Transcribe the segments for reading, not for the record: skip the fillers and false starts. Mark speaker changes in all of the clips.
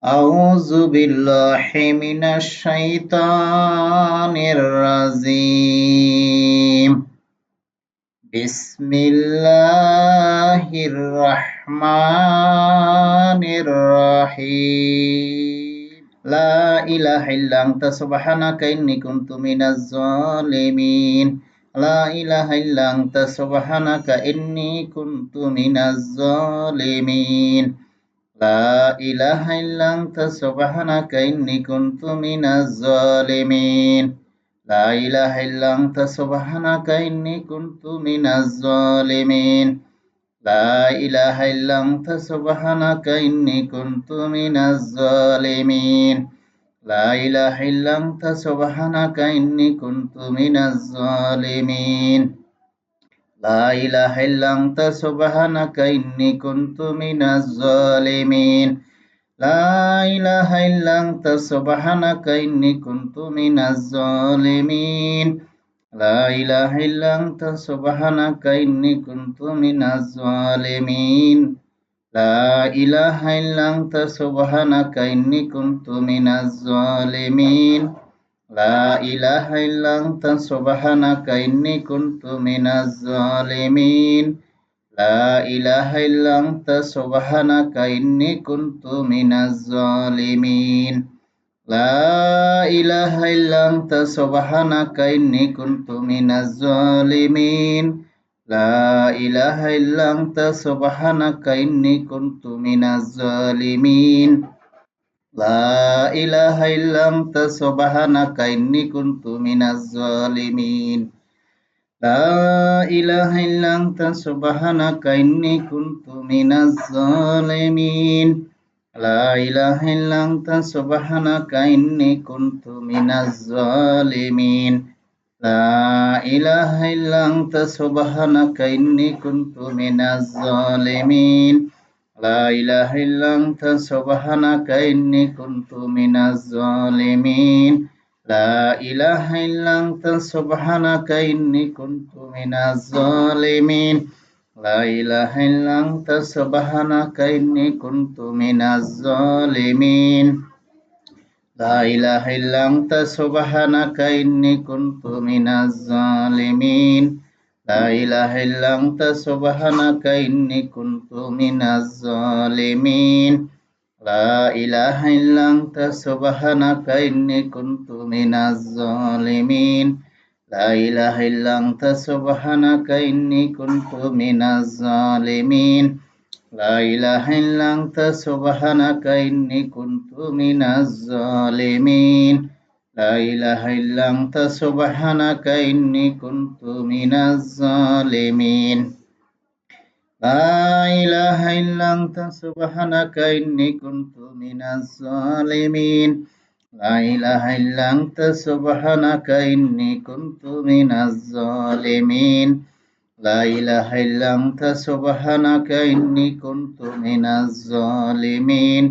Speaker 1: أعوذ بالله من الشيطان الرجيم بسم الله الرحمن الرحيم لا إله إلا أنت سبحانك إني كنت من الظالمين لا إله إلا أنت سبحانك إني كنت من الظالمين لا إله إلا أنت سبحانك إني كنت من الظالمين لا إله إلا أنت سبحانك إني كنت من الظالمين لا إله إلا أنت سبحانك إني كنت من الظالمين لا إله إلا أنت سبحانك إني كنت من الظالمين لا إله إلا أنت سبحانك إني كنت من الظالمين لا إله إلا أنت سبحانك إني كنت من الظالمين لا إله إلا أنت سبحانك إني كنت من الظالمين لا إله إلا أنت سبحانك إني كنت من الظالمين لا إله إلا أنت سبحانك إني كنت من الظالمين لا إله إلا أنت سبحانك إني كنت من الظالمين لا إله إلا أنت سبحانك إني كنت من الظالمين لا إله إلا أنت سبحانك إني كنت من الظالمين لا إله إلا أنت سبحانك إني كنت من الظالمين لا إله إلا أنت سبحانك إني كنت من الظالمين لا إله إلا أنت سبحانك إني كنت من الظالمين لا إله إلا أنت سبحانك إني كنت من الظالمين لا إله إلا أنت سبحانك إني كنت من الظالمين لا إله إلا أنت سبحانك إني كنت من الظالمين لا إله إلا أنت سبحانك إني كنت من الظالمين لا إله إلا أنت سبحانك إني كنت من الظالمين لا إله إلا أنت سبحانك إني كنت من الظالمين لا إله إلا أنت سبحانك إني كنت من الظالمين لا إله إلا أنت سبحانك إني كنت من الظالمين لا إله إلا أنت سبحانك إني كنت من الظالمين لا إله إلا أنت سبحانك إني كنت من الظالمين لا إله إلا أنت سبحانك إني كنت من الظالمين لا إله إلا أنت سبحانك إني كنت من الظالمين لا إله إلا أنت سبحانك إني كنت من الظالمين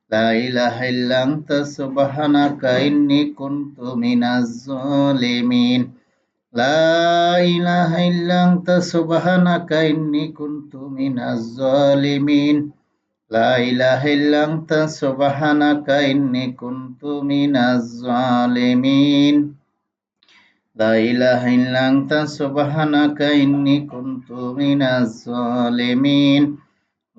Speaker 1: لا إله إلا أنت سبحانك إني كنت من الظالمين لا إله إلا أنت سبحانك إني كنت من الظالمين لا إله إلا أنت سبحانك إني كنت من الظالمين لا إله إلا أنت سبحانك إني كنت من الظالمين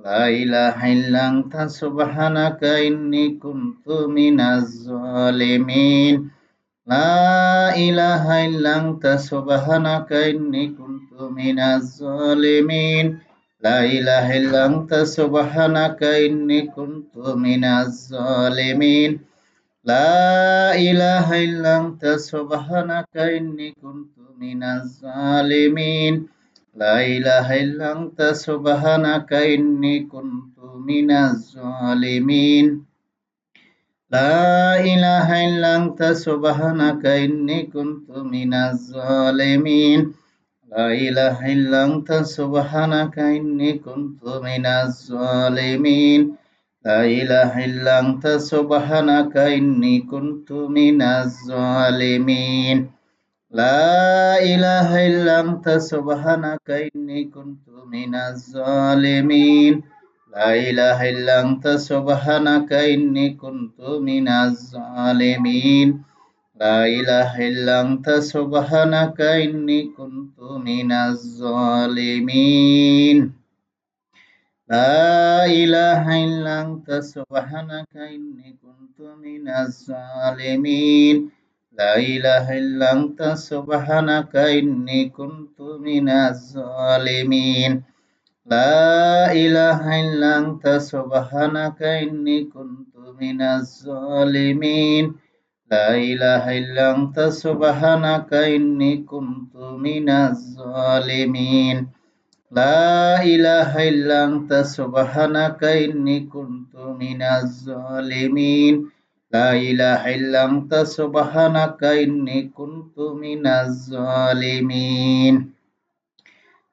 Speaker 1: لا إله إلا أنت سبحانك إني كنت من الظالمين لا إله إلا أنت سبحانك إني كنت من الظالمين لا إله إلا أنت سبحانك إني كنت من الظالمين لا إله إلا أنت سبحانك إني كنت من الظالمين لا إله إلا أنت سبحانك إني كنت من الظالمين لا إله إلا أنت سبحانك إني كنت من الظالمين لا إله إلا أنت سبحانك إني كنت من الظالمين لا إله إلا أنت سبحانك إني كنت من الظالمين لا إله إلا أنت سبحانك إني كنت من الظالمين لا إله إلا أنت سبحانك إني كنت من الظالمين لا إله إلا أنت سبحانك إني كنت من الظالمين لا إله إلا أنت سبحانك إني كنت من الظالمين لا إله إلا أنت سبحانك إني كنت من الظالمين لا إله إلا أنت سبحانك إني كنت من الظالمين لا إله إلا أنت سبحانك إني كنت من الظالمين لا إله إلا أنت سبحانك إني كنت من الظالمين لا إله إلا أنت سبحانك إني كنت من الظالمين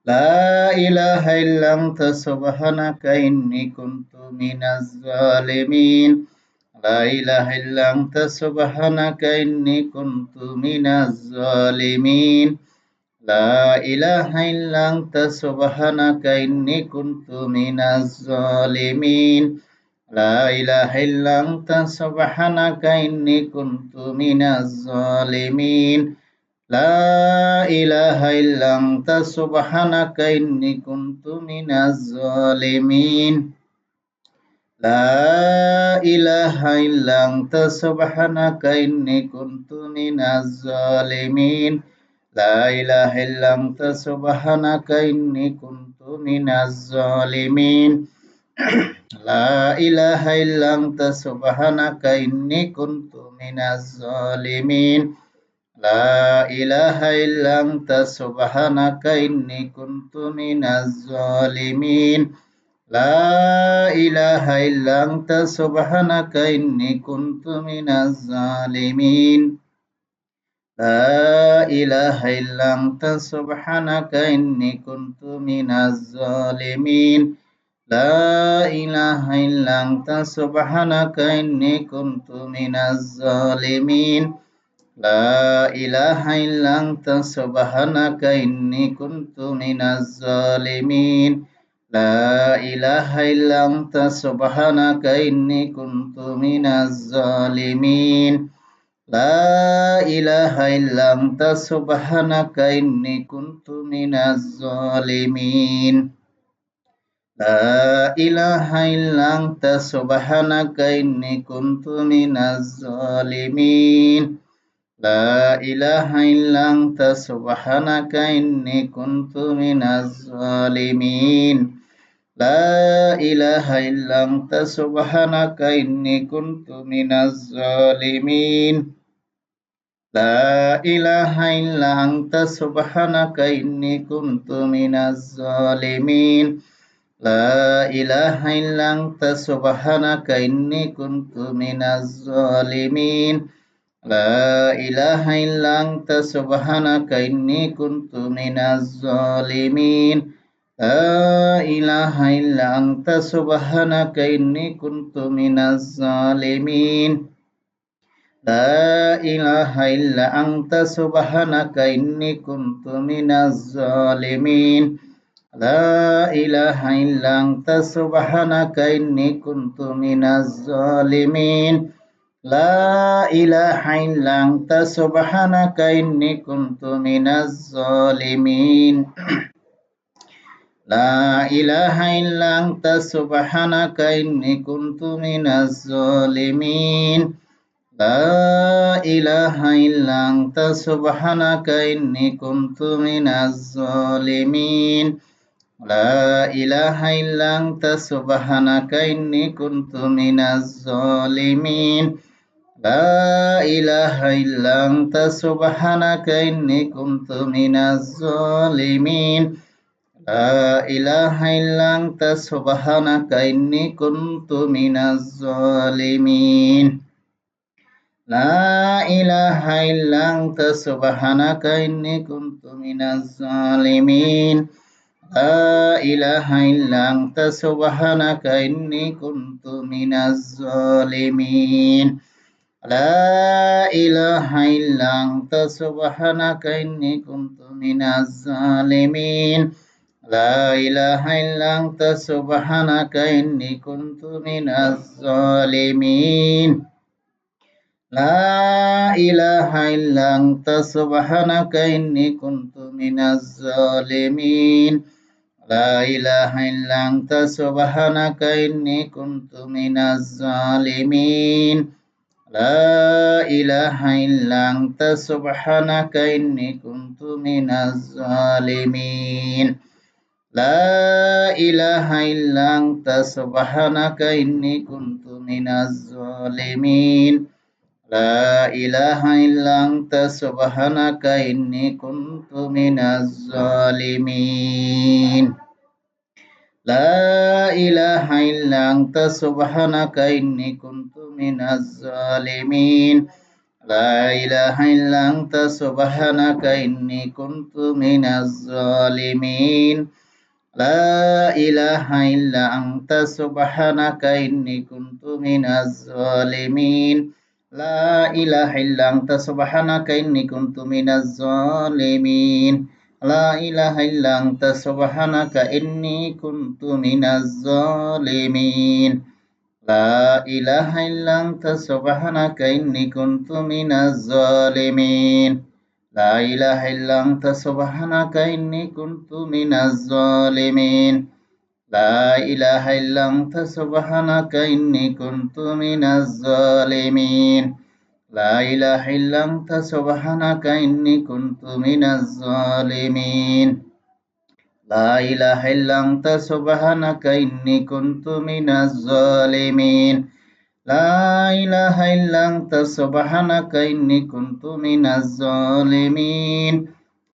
Speaker 1: لا إله إلا أنت سبحانك إني كنت من الظالمين لا إله إلا أنت سبحانك إني كنت من الظالمين لا إله إلا أنت سبحانك إني كنت من الظالمين لا إله إلا أنت سبحانك إني كنت من الظالمين لا إله إلا أنت سبحانك إني كنت من الظالمين لا إله إلا أنت سبحانك إني كنت من الظالمين لا إله إلا أنت سبحانك إني كنت من الظالمين لا إله إلا أنت سبحانك إني كنت من الظالمين لا إله إلا أنت سبحانك إني كنت من الظالمين لا إله إلا أنت سبحانك إني كنت من الظالمين لا إله إلا أنت سبحانك إني كنت من الظالمين لا إله إلا أنت سبحانك إني كنت من الظالمين لا إله إلا أنت سبحانك إني كنت من الظالمين لا إله إلا أنت سبحانك إني كنت من الظالمين لا إله إلا أنت سبحانك إني كنت من الظالمين لا إله إلا أنت سبحانك إني كنت من الظالمين لا إله إلا أنت سبحانك إني كنت من الظالمين لا إله إلا أنت سبحانك إني كنت من الظالمين لا إله إلا أنت سبحانك إني كنت من الظالمين لا إله إلا أنت سبحانك إني كنت من الظالمين لا إله إلا أنت سبحانك إني كنت من الظالمين لا إله إلا أنت سبحانك إني كنت من الظالمين لا إله إلا أنت سبحانك إني كنت من الظالمين لا إله إلا أنت سبحانك إني كنت من الظالمين لا إله إلا أنت سبحانك إني كنت من الظالمين لا إله إلا أنت سبحانك إني كنت من الظالمين لا إله إلا أنت سبحانك إني كنت من الظالمين لا إله إلا أنت سبحانك إني كنت من الظالمين لا إله إلا أنت سبحانك إني كنت من الظالمين لا إله إلا أنت سبحانك إني كنت من الظالمين لا إله إلا أنت سبحانك إني كنت من الظالمين لا إله إلا أنت سبحانك إني كنت من الظالمين لا إله إلا أنت سبحانك إني كنت من الظالمين لا إله إلا أنت سبحانك إني كنت من الظالمين لا إله إلا أنت سبحانك إني كنت من الظالمين لا إله إلا أنت سبحانك إني كنت من الظالمين لا إله إلا أنت سبحانك إني كنت من الظالمين لا إله إلا أنت سبحانك إني كنت من الظالمين لا إله إلا أنت سبحانك إني كنت من الظالمين لا إله إلا أنت سبحانك إني كنت من الظالمين لا إله إلا أنت سبحانك إني كنت من الظالمين لا إله إلا أنت سبحانك إني كنت من الظالمين لا إله إلا أنت سبحانك إني كنت من الظالمين لا إله إلا أنت سبحانك إني كنت من الظالمين لا إله إلا أنت سبحانك إني كنت من الظالمين لا إله إلا أنت سبحانك إني كنت من الظالمين لا إله إلا أنت سبحانك إني كنت من الظالمين لا إله إلا أنت سبحانك إني كنت من الظالمين لا إله إلا أنت سبحانك إني كنت من الظالمين لا إله إلا أنت سبحانك إني كنت من الظالمين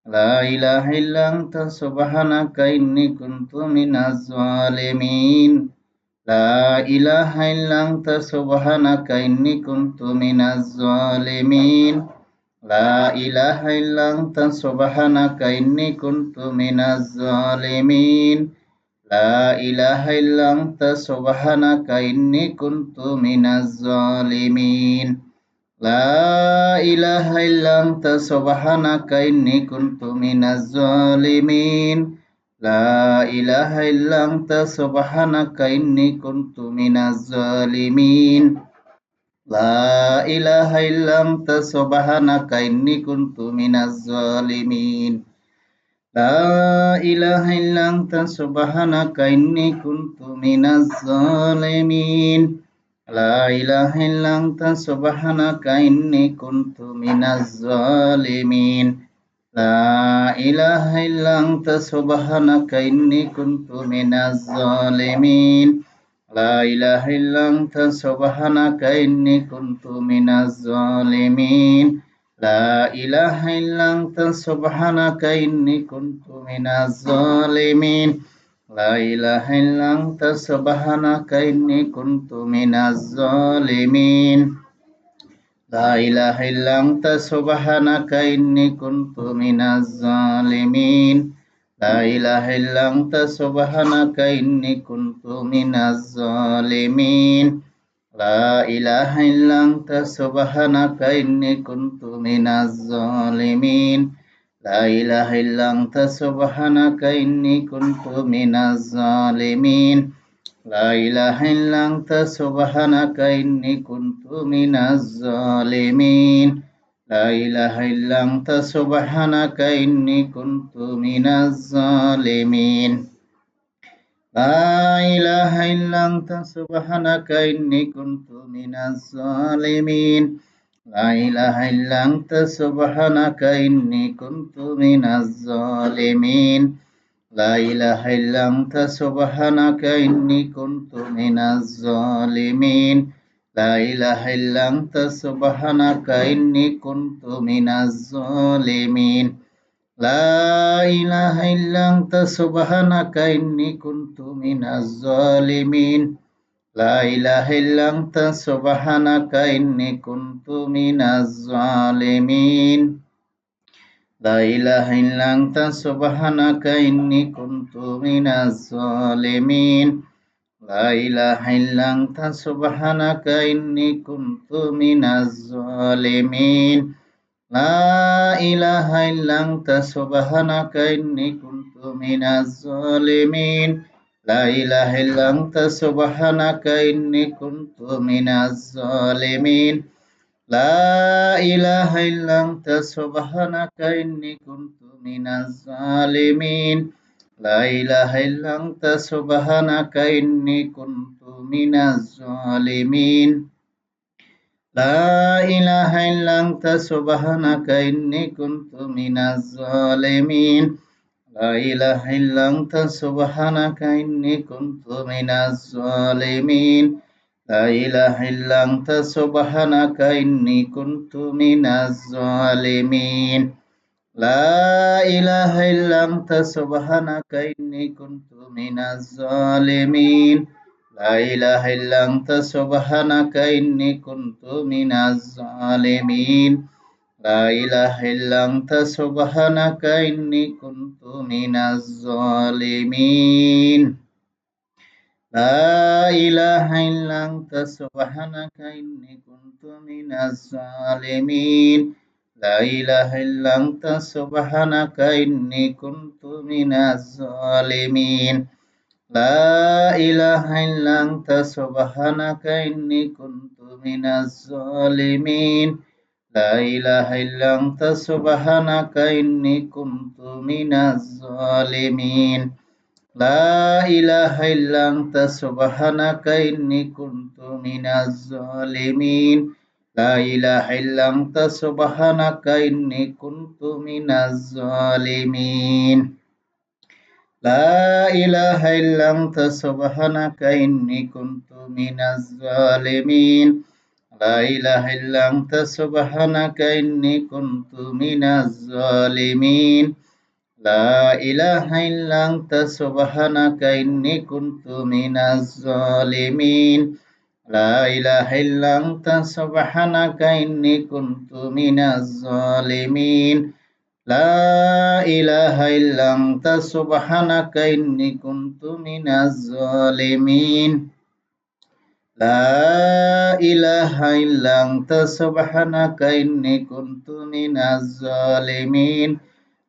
Speaker 1: لا إله إلا أنت سبحانك إني كنت من الظالمين لا إله إلا أنت سبحانك إني كنت من الظالمين لا إله إلا أنت سبحانك إني كنت من الظالمين لا إله إلا أنت سبحانك إني كنت من الظالمين لا إله إلا أنت سبحانك إني كنت من الظالمين لا إله إلا أنت سبحانك إني كنت من الظالمين لا إله إلا أنت سبحانك إني كنت من الظالمين لا إله إلا أنت سبحانك إني كنت من الظالمين لا إله إلا أنت سبحانك إني كنت من الظالمين لا إله إلا أنت سبحانك إني كنت من الظالمين لا إله إلا أنت سبحانك إني كنت من الظالمين لا إله إلا أنت سبحانك إني كنت من الظالمين لا إله إلا أنت سبحانك إني كنت من الظالمين لا إله إلا أنت سبحانك إني كنت من الظالمين لا إله إلا أنت سبحانك إني كنت من الظالمين لا إله إلا أنت سبحانك إني كنت من الظالمين لا إله إلا أنت سبحانك إني كنت من الظالمين لا إله إلا أنت سبحانك إني كنت من الظالمين لا إله إلا أنت سبحانك إني كنت من الظالمين لا إله إلا أنت سبحانك إني كنت من الظالمين لا إله إلا أنت سبحانك إني كنت من الظالمين لا إله إلا أنت سبحانك إني كنت من الظالمين لا إله إلا أنت سبحانك إني كنت من الظالمين لا إله إلا أنت سبحانك إني كنت من الظالمين لا إله إلا أنت سبحانك إني كنت من الظالمين لا إله إلا أنت سبحانك إني كنت من الظالمين لا إله إلا أنت سبحانك إني كنت من الظالمين لا إله إلا أنت سبحانك إني كنت من الظالمين لا إله إلا أنت سبحانك إني كنت من الظالمين لا إله إلا أنت سبحانك إني كنت من الظالمين لا إله إلا أنت سبحانك إني كنت من الظالمين لا إله إلا أنت سبحانك إني كنت من الظالمين لا إله إلا أنت سبحانك إني كنت من الظالمين لا إله إلا أنت سبحانك إني كنت من الظالمين لا إله إلا أنت سبحانك إني كنت من الظالمين لا إله إلا أنت سبحانك إني كنت من الظالمين لا إله إلا أنت سبحانك إني كنت من الظالمين لا إله إلا أنت سبحانك إني كنت من الظالمين لا إله إلا أنت سبحانك إني كنت من الظالمين لا إله إلا أنت سبحانك إني كنت من الظالمين لا إله إلا أنت سبحانك إني كنت من الظالمين لا إله إلا أنت سبحانك إني كنت من الظالمين لا إله إلا أنت سبحانك إني كنت من الظالمين لا إله إلا أنت سبحانك إني كنت من الظالمين لا إله إلا أنت سبحانك إني كنت من الظالمين لا إله إلا أنت سبحانك إني كنت من الظالمين لا إله إلا أنت سبحانك إني كنت من الظالمين لا إله إلا أنت سبحانك إني كنت من الظالمين لا إله إلا أنت سبحانك إني كنت من الظالمين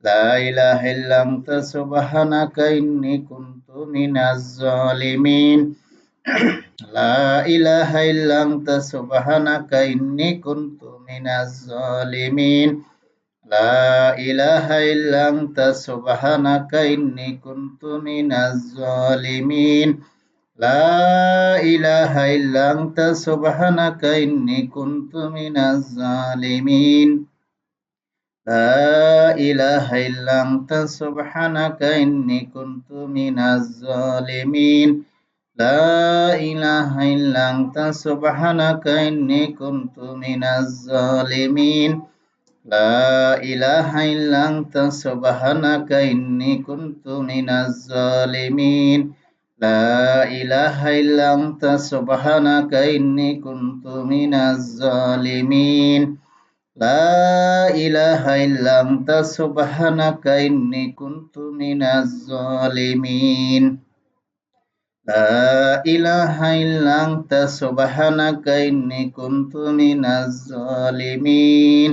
Speaker 1: لا إله إلا أنت سبحانك إني كنت من الظالمين لا إله إلا أنت سبحانك إني كنت من الظالمين لا إله إلا أنت سبحانك إني كنت من الظالمين لا إله إلا أنت سبحانك إني كنت من الظالمين لا إله إلا أنت سبحانك إني كنت من الظالمين لا إله إلا أنت سبحانك إني كنت من الظالمين لا إله إلا أنت سبحانك إني كنت من الظالمين لا إله إلا أنت سبحانك إني كنت من الظالمين لا إله إلا أنت سبحانك إني كنت من الظالمين لا إله إلا أنت سبحانك إني كنت من الظالمين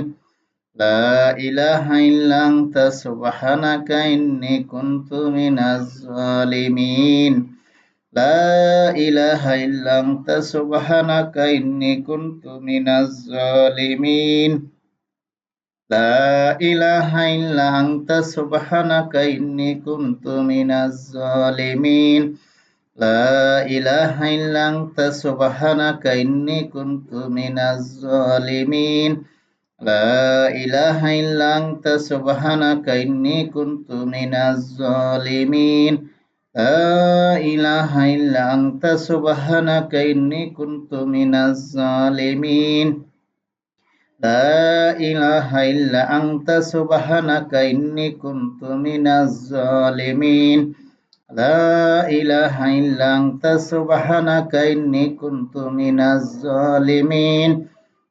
Speaker 1: لا إله إلا أنت سبحانك إني كنت من الظالمين لا إله إلا أنت سبحانك إني كنت من الظالمين لا إله إلا أنت سبحانك إني كنت من الظالمين لا إله إلا أنت سبحانك إني كنت من الظالمين لا إله إلا أنت سبحانك إني كنت من الظالمين لا إله إلا أنت سبحانك إني كنت من الظالمين لا إله إلا أنت سبحانك إني كنت من الظالمين لا إله إلا أنت سبحانك إني كنت من الظالمين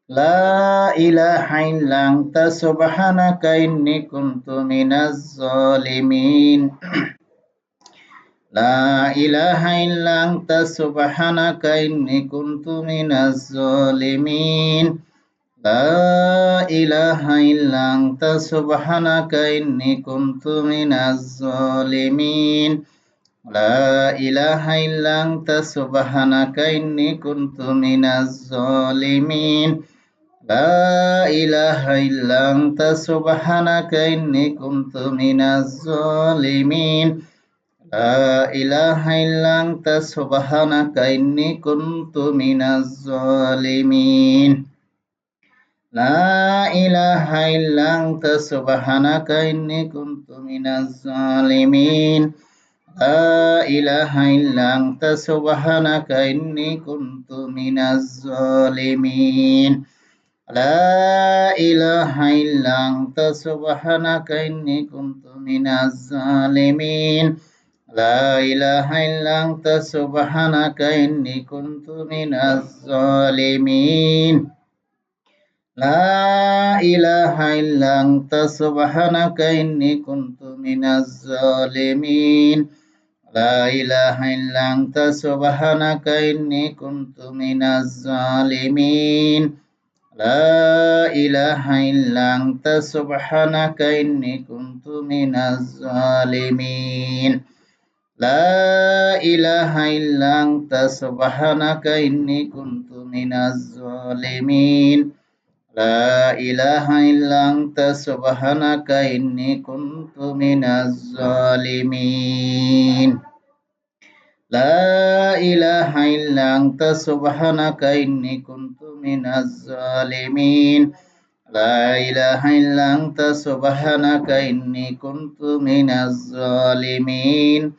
Speaker 1: لا إله إلا أنت سبحانك إني كنت من الظالمين لا إله إلا أنت سبحانك إني كنت من الظالمين لا إله إلا أنت سبحانك إني كنت من الظالمين لا إله إلا أنت سبحانك إني كنت من الظالمين لا إله إلا أنت سبحانك إني كنت من الظالمين لا إله إلا أنت سبحانك إني كنت من الظالمين لا إله إلا أنت سبحانك إني كنت من الظالمين لا إله إلا أنت سبحانك إني كنت من الظالمين لا إله إلا أنت سبحانك إني كنت من الظالمين لا إله إلا أنت سبحانك إني كنت من الظالمين لا إله إلا أنت سبحانك إني كنت من الظالمين لا إله إلا أنت سبحانك إني كنت من الظالمين لا إله إلا أنت سبحانك إني كنت من الظالمين لا إله إلا أنت سبحانك إني كنت من الظالمين لا إله إلا أنت سبحانك إني كنت من الظالمين لا إله إلا أنت سبحانك إني كنت من الظالمين لا إله إلا أنت سبحانك إني كنت من الظالمين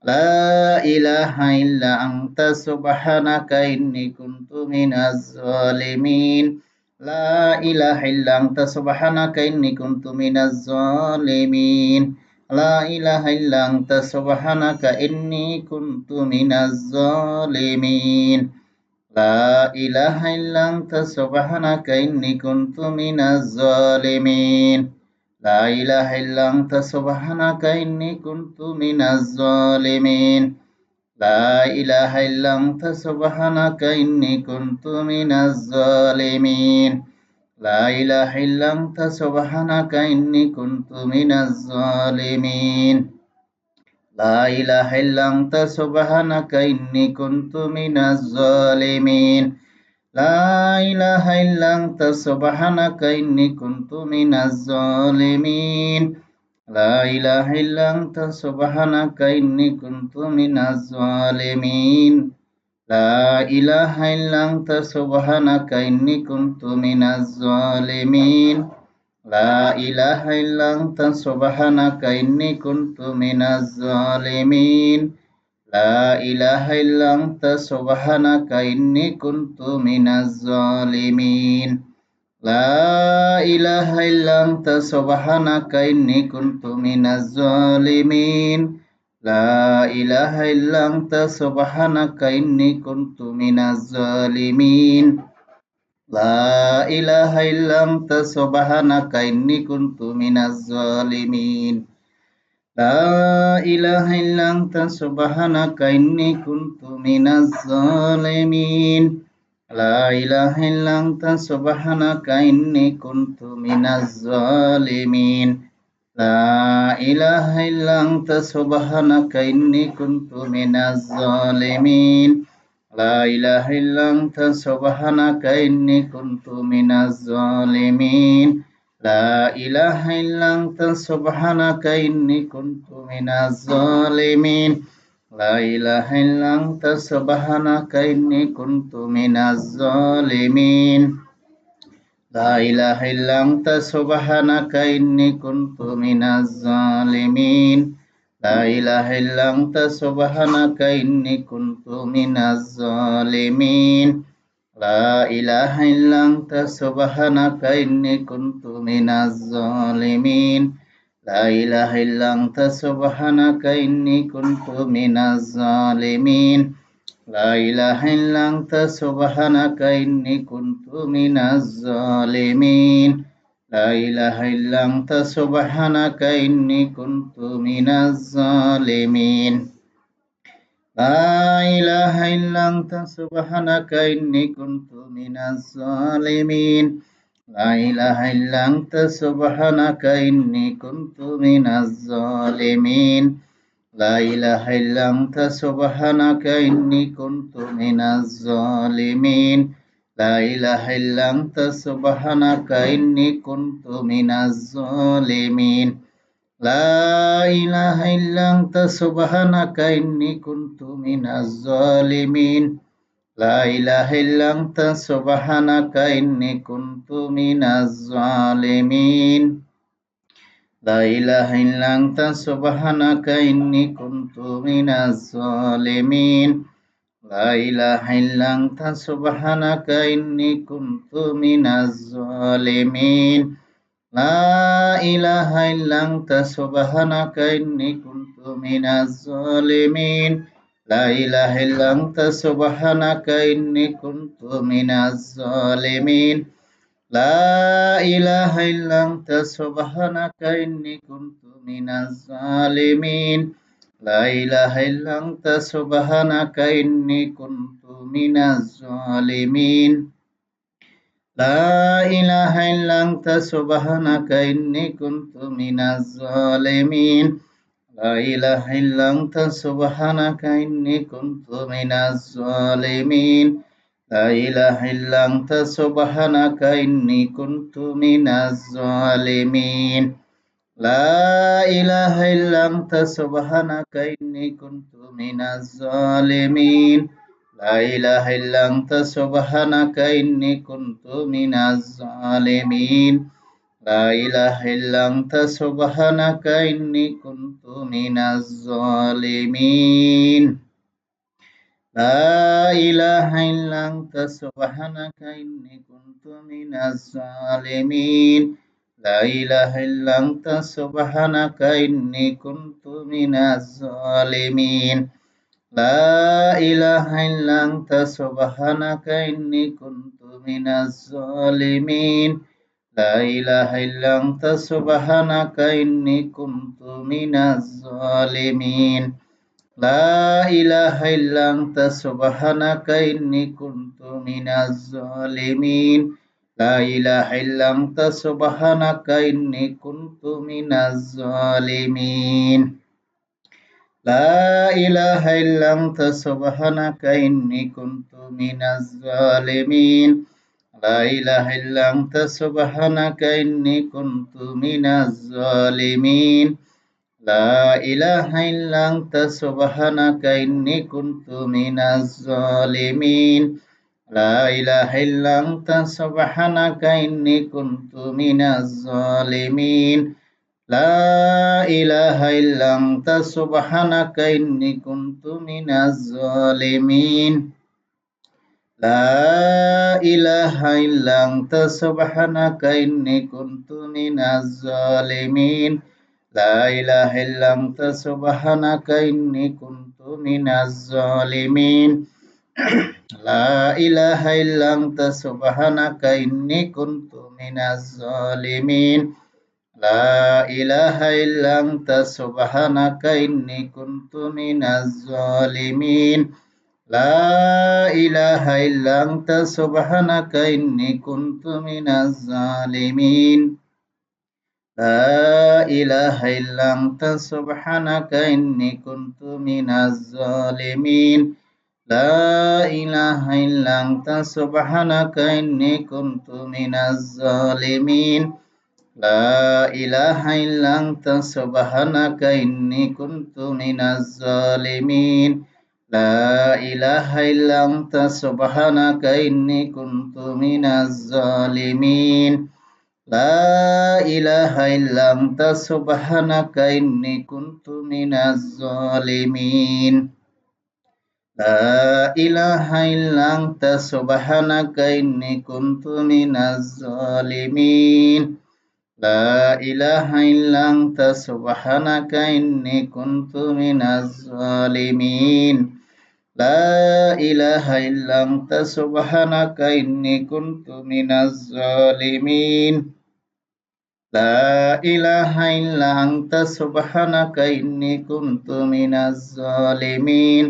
Speaker 1: لا إله إلا أنت سبحانك إني كنت من الظالمين لا إله إلا أنت سبحانك إني كنت من الظالمين لا إله إلا أنت سبحانك إني كنت من الظالمين لا إله إلا أنت سبحانك إني كنت من الظالمين لا إله إلا أنت سبحانك إني كنت من الظالمين لا إله إلا أنت سبحانك إني كنت من الظالمين لا إله إلا أنت سبحانك إني كنت من الظالمين لا إله إلا أنت سبحانك إني كنت من الظالمين لا إله إلا أنت سبحانك إني كنت من الظالمين لا إله إلا أنت سبحانك إني كنت من الظالمين لا إله إلا أنت سبحانك إني كنت من الظالمين لا إله إلا أنت سبحانك إني كنت من الظالمين لا إله إلا أنت سبحانك إني كنت من الظالمين لا إله إلا أنت سبحانك إني كنت من الظالمين لا إله إلا أنت سبحانك إني كنت من الظالمين لا إله إلا أنت سبحانك إني كنت من الظالمين لا إله إلا أنت سبحانك إني كنت من الظالمين لا إله إلا أنت سبحانك إني كنت من الظالمين لا إله إلا أنت سبحانك إني كنت من الظالمين لا إله إلا أنت سبحانك إني كنت من الظالمين لا إله إلا أنت سبحانك إني كنت من الظالمين لا إله إلا أنت سبحانك إني كنت من الظالمين لا إله إلا أنت سبحانك إني كنت من الظالمين لا إله إلا أنت سبحانك إني كنت من الظالمين لا إله إلا أنت سبحانك إني كنت من الظالمين لا إله إلا أنت سبحانك إني كنت من الظالمين لا إله إلا أنت سبحانك إني كنت من الظالمين لا إله إلا أنت سبحانك إني كنت من الظالمين لا إله إلا أنت سبحانك إني كنت من الظالمين لا إله إلا أنت سبحانك إني كنت من الظالمين لا إله إلا أنت سبحانك إني كنت من الظالمين لا إله إلا أنت سبحانك إني كنت من الظالمين لا إله إلا أنت سبحانك إني كنت من الظالمين لا إله إلا أنت سبحانك إني كنت من الظالمين لا إله إلا أنت سبحانك إني كنت من الظالمين لا إله إلا أنت سبحانك إني كنت من الظالمين لا إله إلا أنت سبحانك إني كنت من الظالمين لا إله إلا أنت سبحانك إني كنت من الظالمين لا إله إلا أنت سبحانك إني كنت من الظالمين لا إله إلا أنت سبحانك إني كنت من الظالمين لا إله إلا أنت سبحانك إني كنت من الظالمين لا إله إلا أنت سبحانك إني كنت من الظالمين لا إله إلا أنت سبحانك إني كنت من الظالمين لا إله إلا أنت سبحانك إني كنت من الظالمين لا إله إلا أنت سبحانك إني كنت من الظالمين لا إله إلا أنت سبحانك إني كنت من الظالمين لا إله إلا أنت سبحانك إني كنت من الظالمين لا إله إلا أنت سبحانك إني كنت من الظالمين لا إله إلا أنت سبحانك إني كنت من الظالمين لا إله إلا أنت سبحانك إني كنت من الظالمين لا إله إلا أنت سبحانك إني كنت من الظالمين لا إله إلا أنت سبحانك إني كنت من الظالمين لا إله إلا أنت سبحانك إني كنت من الظالمين لا إله إلا أنت سبحانك إني كنت من الظالمين لا إله إلا أنت سبحانك إني كنت من الظالمين لا إله إلا أنت سبحانك إني كنت من الظالمين لا إله إلا أنت سبحانك إني كنت من الظالمين لا إله إلا أنت سبحانك إني كنت من الظالمين لا إله إلا أنت سبحانك إني كنت من الظالمين لا إله إلا أنت سبحانك إني كنت من الظالمين لا إله إلا أنت سبحانك إني كنت من الظالمين لا إله إلا أنت سبحانك إني كنت من الظالمين لا إله إلا أنت سبحانك إني كنت من الظالمين لا إله إلا أنت سبحانك إني كنت من الظالمين لا إله إلا أنت سبحانك إني كنت من الظالمين لا إله إلا أنت سبحانك إني كنت من الظالمين لا إله إلا أنت سبحانك إني كنت من الظالمين لا إله إلا أنت سبحانك إني كنت من الظالمين لا إله إلا أنت سبحانك إني كنت من الظالمين لا إله إلا أنت سبحانك إني كنت من الظالمين لا إله إلا أنت سبحانك إني كنت من الظالمين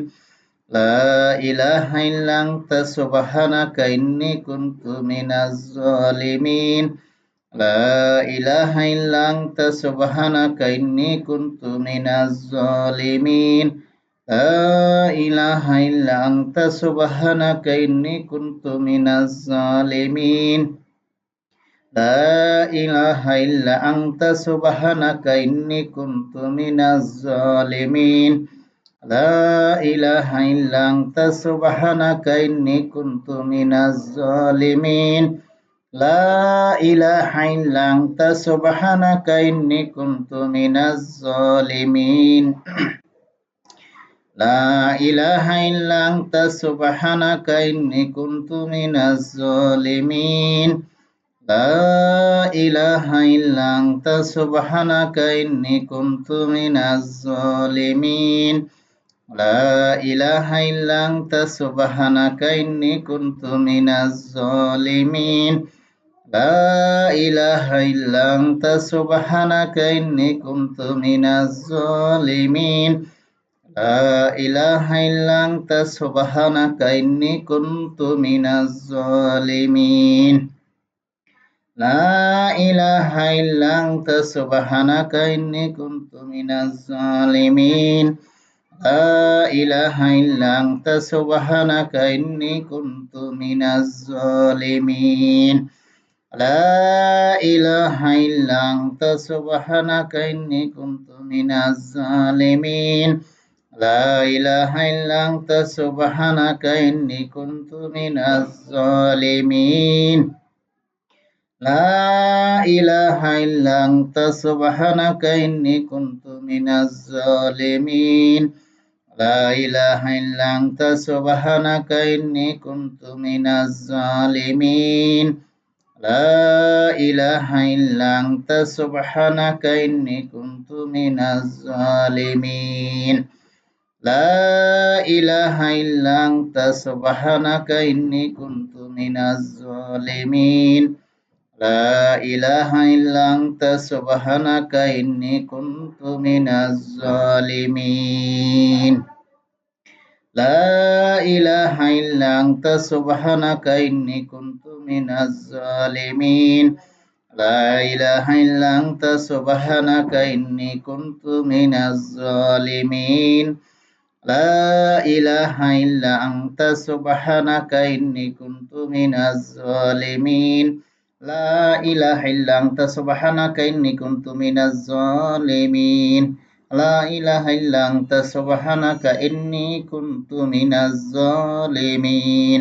Speaker 1: لا إله إلا أنت سبحانك إني كنت من الظالمين لا إله إلا أنت سبحانك إني كنت من الظالمين لا إله إلا أنت سبحانك إني كنت من الظالمين لا إله إلا أنت سبحانك إني كنت من الظالمين لا إله إلا أنت سبحانك إني كنت من الظالمين لا إله إلا أنت سبحانك إني كنت من الظالمين لا إله إلا أنت سبحانك إني كنت من الظالمين لا إله إلا أنت سبحانك إني كنت من الظالمين لا إله إلا أنت سبحانك إني كنت من الظالمين لا إله إلا أنت سبحانك إني كنت من الظالمين لا إله إلا أنت سبحانك إني كنت من الظالمين لا إله إلا أنت سبحانك إني كنت من الظالمين لا إله إلا أنت سبحانك إني كنت من الظالمين لا إله إلا أنت سبحانك إني كنت من الظالمين لا إله إلا أنت سبحانك إني كنت من الظالمين لا إله إلا أنت سبحانك إني كنت من الظالمين لا إله إلا أنت سبحانك إني كنت من الظالمين لا إله إلا أنت سبحانك إني كنت من الظالمين لا إله إلا أنت سبحانك إني كنت من الظالمين لا إله إلا أنت سبحانك إني كنت من الظالمين لا إله إلا أنت سبحانك إني كنت من الظالمين لا إله إلا أنت سبحانك إني كنت من الظالمين لا إله إلا أنت سبحانك إني كنت من الظالمين لا إله إلا أنت سبحانك إني كنت من الظالمين لا إله إلا أنت سبحانك إني كنت من الظالمين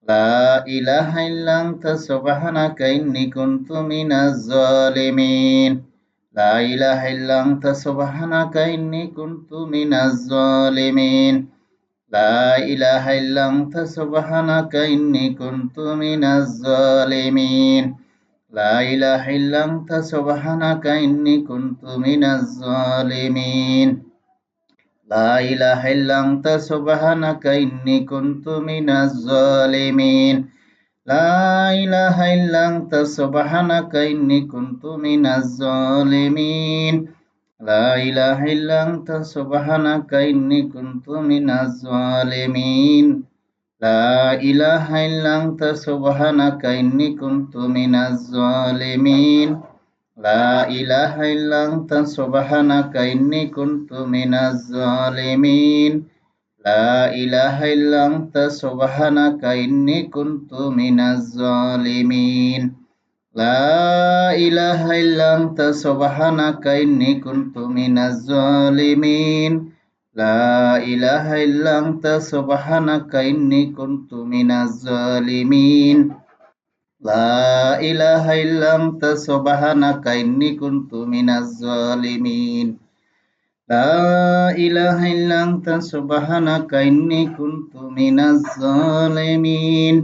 Speaker 1: لا إله إلا أنت سبحانك إني كنت من الظالمين لا إله إلا أنت سبحانك إني كنت من الظالمين لا إله إلا أنت سبحانك إني كنت من الظالمين لا إله إلا أنت سبحانك إني كنت من الظالمين لا إله إلا أنت سبحانك إني كنت من الظالمين لا إله إلا أنت سبحانك إني كنت من الظالمين لا إله إلا أنت سبحانك إني كنت من الظالمين لا إله إلا أنت سبحانك إني كنت من الظالمين لا إله إلا أنت سبحانك إني كنت من الظالمين لا إله إلا أنت سبحانك إني كنت من الظالمين لا إله إلا أنت سبحانك إني كنت من الظالمين لا إله إلا أنت سبحانك إني كنت من الظالمين لا إله إلا أنت سبحانك إني كنت من الظالمين لا إله إلا أنت سبحانك إني كنت من الظالمين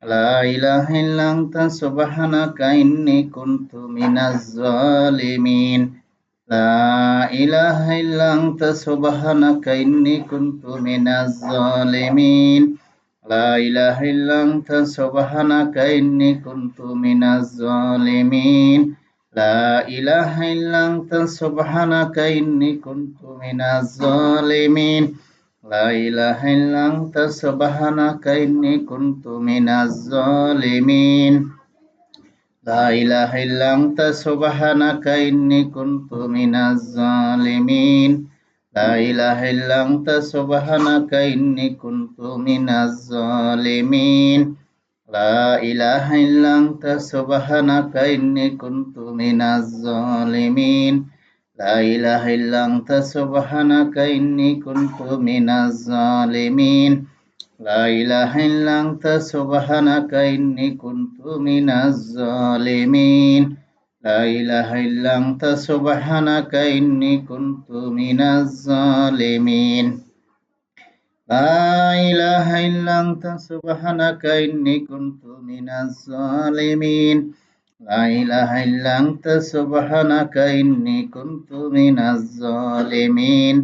Speaker 1: لا إله إلا أنت سبحانك إني كنت من الظالمين لا إله إلا أنت سبحانك إني كنت من الظالمين لا إله إلا أنت سبحانك إني كنت من الظالمين لا إله إلا أنت سبحانك إني كنت من الظالمين لا إله إلا أنت سبحانك إني كنت من الظالمين لا إله إلا أنت سبحانك إني كنت من الظالمين لا إله إلا أنت سبحانك إني كنت من الظالمين لا إله إلا أنت سبحانك إني كنت من الظالمين لا إله إلا أنت سبحانك إني كنت من الظالمين لا إله إلا أنت سبحانك إني كنت من الظالمين لا إله إلا أنت سبحانك إني كنت من الظالمين لا إله إلا أنت سبحانك إني كنت من الظالمين لا إله إلا أنت سبحانك إني كنت من الظالمين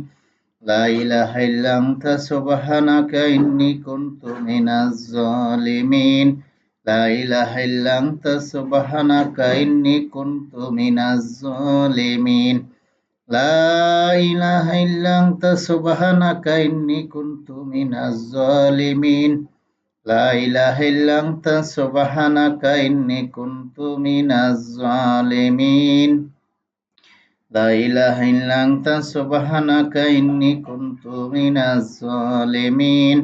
Speaker 1: لا إله إلا أنت سبحانك إني كنت من الظالمين لا إله إلا أنت سبحانك إني كنت من الظالمين لا إله إلا أنت سبحانك إني كنت من الظالمين لا إله إلا أنت سبحانك إني كنت من الظالمين لا إله إلا أنت سبحانك إني كنت من الظالمين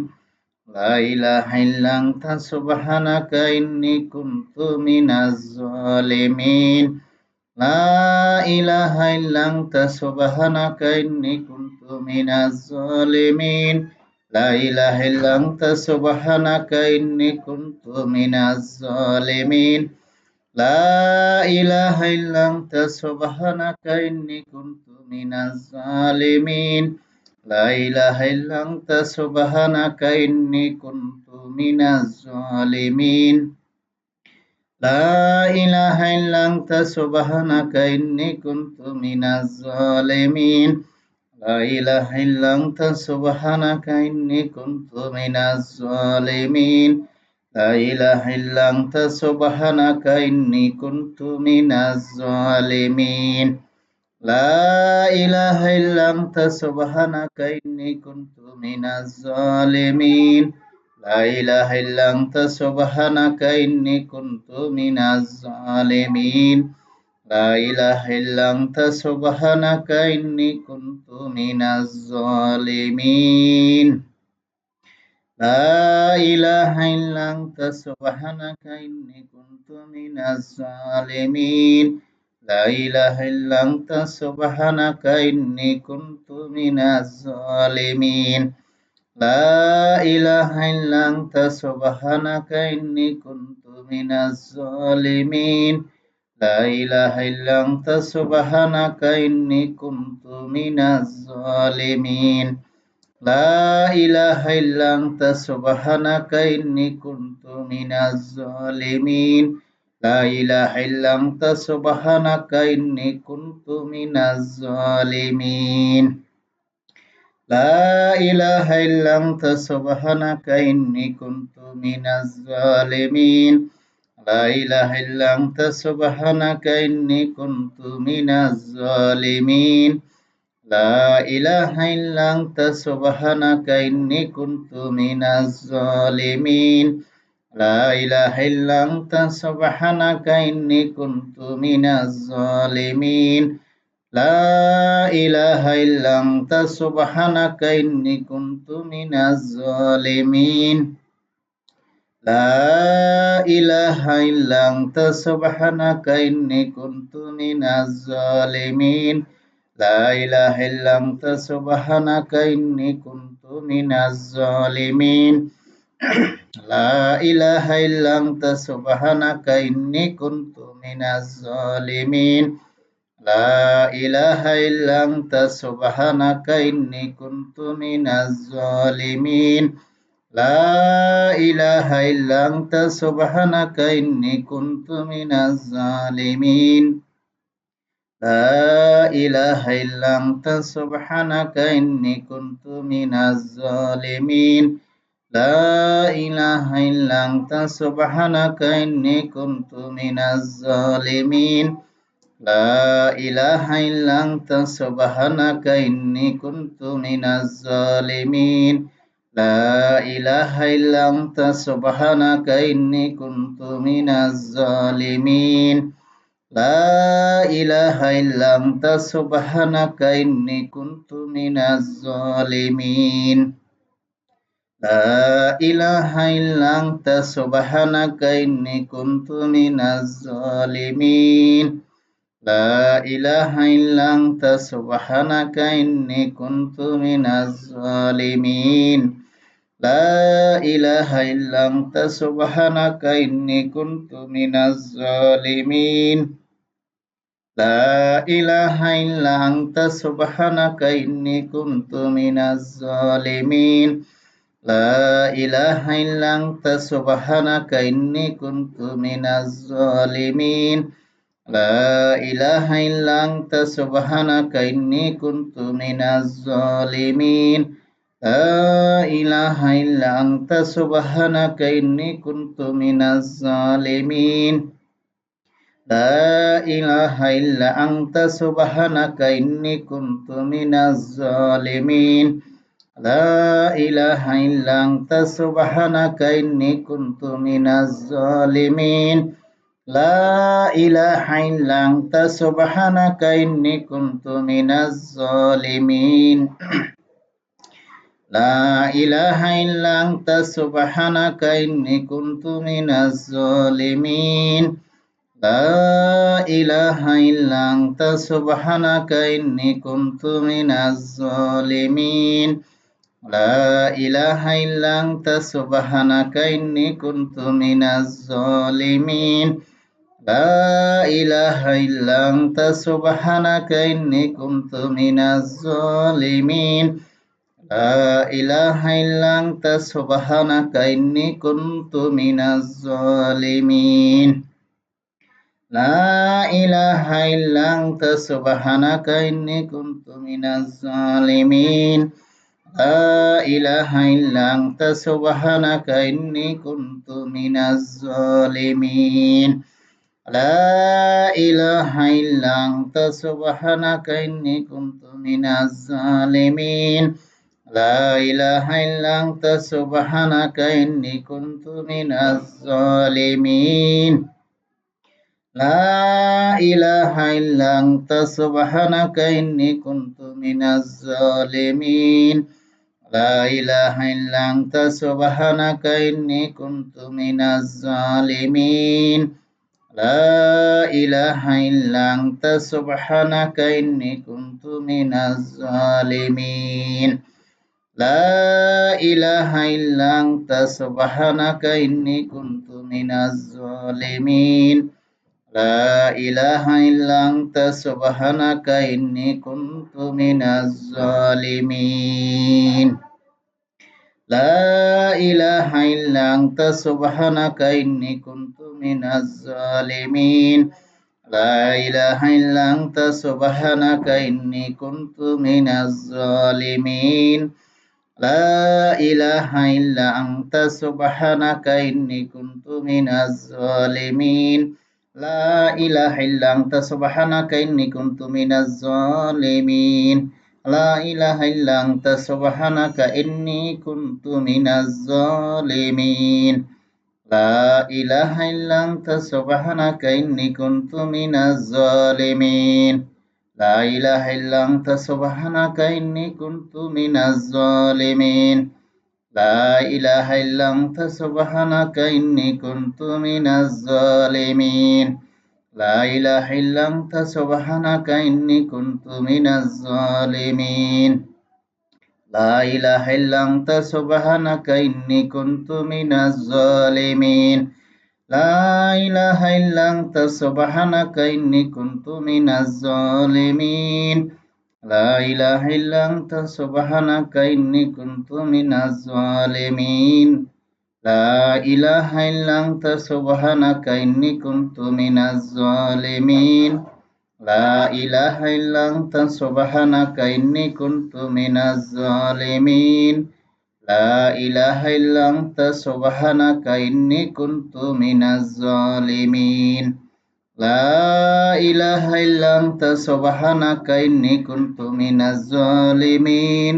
Speaker 1: لا إله إلا أنت سبحانك إني كنت من الظالمين لا إله إلا أنت سبحانك إني كنت من الظالمين لا إله إلا أنت سبحانك إني كنت من الظالمين لا إله إلا أنت سبحانك إني كنت من الظالمين لا إله إلا أنت سبحانك إني كنت من الظالمين لا إله إلا أنت سبحانك إني كنت من الظالمين لا إله إلا أنت سبحانك إني كنت من الظالمين لا إله إلا أنت سبحانك إني كنت من الظالمين لا إله إلا أنت سبحانك إني كنت من الظالمين لا إله إلا أنت سبحانك إني كنت من الظالمين لا إله إلا أنت سبحانك إني كنت من الظالمين لا إله إلا أنت سبحانك إني كنت من الظالمين لا إله إلا أنت سبحانك إني كنت من الظالمين لا إله إلا أنت سبحانك إني كنت من الظالمين لا إله إلا أنت سبحانك إني كنت من الظالمين لا إله إلا أنت سبحانك إني كنت من الظالمين لا إله إلا أنت سبحانك إني كنت من الظالمين لا إله إلا أنت سبحانك إني كنت من الظالمين لا إله إلا أنت سبحانك إني كنت من الظالمين لا إله إلا أنت سبحانك إني كنت من الظالمين لا إله إلا أنت سبحانك إني كنت من الظالمين لا إله إلا أنت سبحانك إني كنت من الظالمين لا إله إلا أنت سبحانك إني كنت من الظالمين لا إله إلا أنت سبحانك إني كنت من الظالمين لا إله إلا أنت سبحانك إني كنت من الظالمين لا إله إلا أنت سبحانك إني كنت من الظالمين لا إله إلا أنت سبحانك إني كنت من الظالمين لا إله إلا أنت سبحانك إني كنت من الظالمين لا إله إلا أنت سبحانك إني كنت من الظالمين لا إله إلا أنت سبحانك إني كنت من الظالمين لا إله إلا أنت سبحانك إني كنت من الظالمين لا إله إلا أنت سبحانك إني كنت من الظالمين لا إله إلا أنت سبحانك إني كنت من الظالمين لا إله إلا أنت سبحانك إني كنت من الظالمين لا إله إلا أنت سبحانك إني كنت من الظالمين لا إله إلا أنت سبحانك إني كنت من الظالمين لا إله إلا أنت سبحانك إني كنت من الظالمين لا إله إلا أنت سبحانك إني كنت من الظالمين لا إله إلا أنت سبحانك إني كنت من الظالمين لا إله إلا أنت سبحانك إني كنت من الظالمين لا إله إلا أنت سبحانك إني كنت من الظالمين لا إله إلا أنت سبحانك إني كنت من الظالمين لا إله إلا أنت سبحانك إني كنت من الظالمين لا إله إلا أنت سبحانك إني كنت من الظالمين لا إله إلا أنت سبحانك إني كنت من الظالمين لا إله إلا أنت سبحانك إني كنت من الظالمين لا إله إلا أنت سبحانك إني كنت من الظالمين لا إله إلا أنت سبحانك إني كنت من الظالمين لا إله إلا أنت سبحانك إني كنت من الظالمين لا إله إلا أنت سبحانك إني كنت من الظالمين لا إله إلا أنت سبحانك إني كنت من الظالمين لا إله إلا أنت سبحانك إني كنت من الظالمين لا إله إلا أنت سبحانك إني كنت من الظالمين لا إله إلا أنت سبحانك إني كنت من الظالمين لا إله إلا أنت سبحانك إني كنت من الظالمين لا إله إلا أنت سبحانك إني كنت من الظالمين لا إله إلا أنت سبحانك إني كنت من الظالمين لا إله إلا أنت سبحانك إني كنت من الظالمين لا إله إلا أنت سبحانك إني كنت من الظالمين لا إله إلا أنت سبحانك إني كنت من الظالمين لا إله إلا أنت سبحانك إني كنت من الظالمين لا إله إلا أنت سبحانك إني كنت من الظالمين لا إله إلا أنت سبحانك إني كنت من الظالمين لا إله إلا أنت سبحانك إني كنت من الظالمين لا إله إلا أنت سبحانك إني كنت من الظالمين لا إله إلا أنت سبحانك إني كنت من الظالمين لا إله إلا أنت سبحانك إني كنت من الظالمين لا إله إلا أنت سبحانك إني كنت من الظالمين لا إله إلا أنت سبحانك إني كنت من الظالمين لا إله إلا أنت سبحانك إني كنت من الظالمين لا إله إلا أنت سبحانك إني كنت من الظالمين لا إله إلا أنت سبحانك إني كنت من الظالمين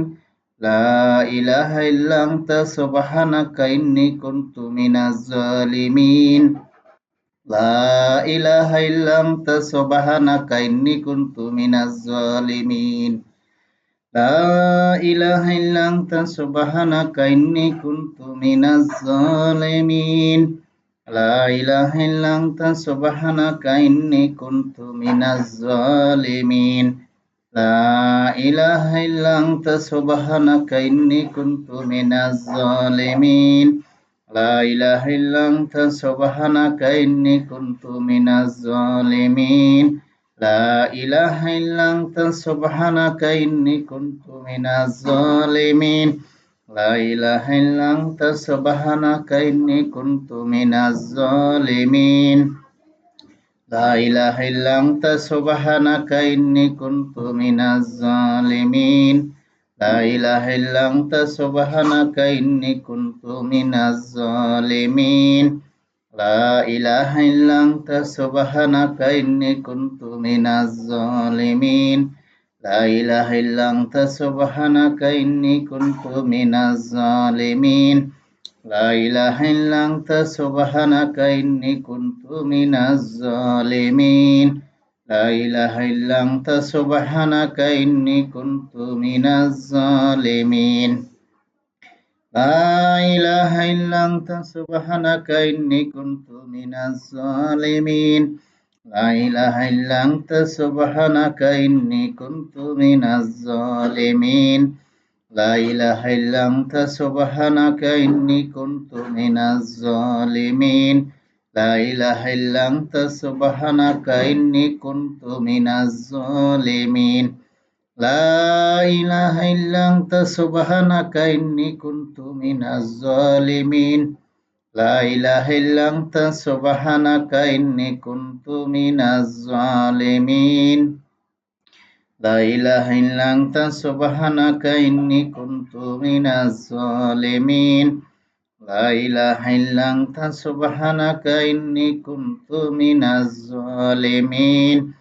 Speaker 1: لا إله إلا أنت سبحانك إني كنت من الظالمين لا إله إلا أنت سبحانك إني كنت من الظالمين لا إله إلا أنت سبحانك إني كنت من الظالمين لا إله إلا أنت سبحانك إني كنت من الظالمين لا إله إلا أنت سبحانك إني كنت من الظالمين لا إله إلا أنت سبحانك إني كنت من الظالمين لا إله إلا أنت سبحانك إني كنت من الظالمين لا إله إلا أنت سبحانك إني كنت من الظالمين لا إله إلا أنت سبحانك إني كنت من الظالمين لا إله إلا أنت سبحانك إني كنت من الظالمين لا إله إلا أنت سبحانك إني كنت من الظالمين لا إله إلا أنت سبحانك إني كنت من الظالمين لا إله إلا أنت سبحانك إني كنت من الظالمين لا إله إلا أنت سبحانك إني كنت من الظالمين لا إله إلا أنت سبحانك إني كنت من الظالمين لا إله إلا أنت سبحانك إني كنت من الظالمين لا إله إلا أنت سبحانك إني كنت من الظالمين لا إله إلا أنت سبحانك إني كنت من الظالمين لا إله إلا أنت سبحانك إني كنت من الظالمين لا إله إلا أنت سبحانك إني كنت من الظالمين لا إله إلا أنت سبحانك إني كنت من الظالمين لا إله إلا أنت سبحانك إني كنت من الظالمين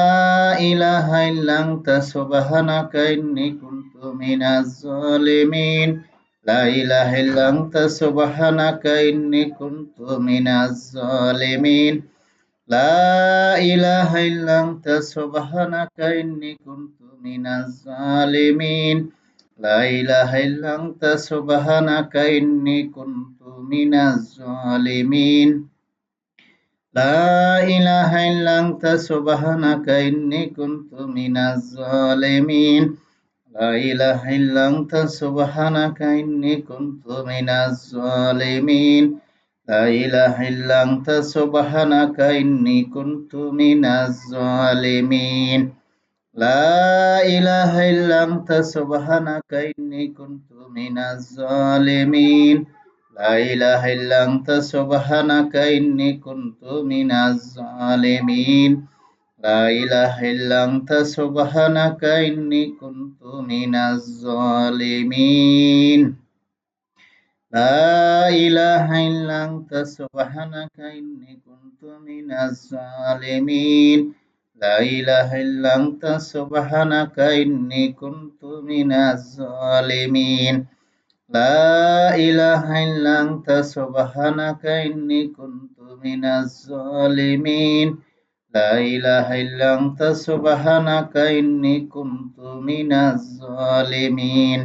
Speaker 1: لا إله إلا أنت سبحانك إني كنت من الظالمين لا إله إلا أنت سبحانك إني كنت من الظالمين لا إله إلا أنت سبحانك إني كنت من الظالمين لا إله إلا أنت سبحانك إني كنت من الظالمين لا إله إلا أنت سبحانك إني كنت من الظالمين لا إله إلا أنت سبحانك إني كنت من الظالمين لا إله إلا أنت سبحانك إني كنت من الظالمين لا إله إلا أنت سبحانك إني كنت من الظالمين لا إله إلا أنت سبحانك إني كنت من الظالمين لا إله إلا أنت سبحانك إني كنت من الظالمين لا إله إلا أنت سبحانك إني كنت من الظالمين لا إله إلا أنت سبحانك إني كنت من الظالمين لا إله إلا أنت سبحانك إني كنت من الظالمين لا إله إلا أنت سبحانك إني كنت من الظالمين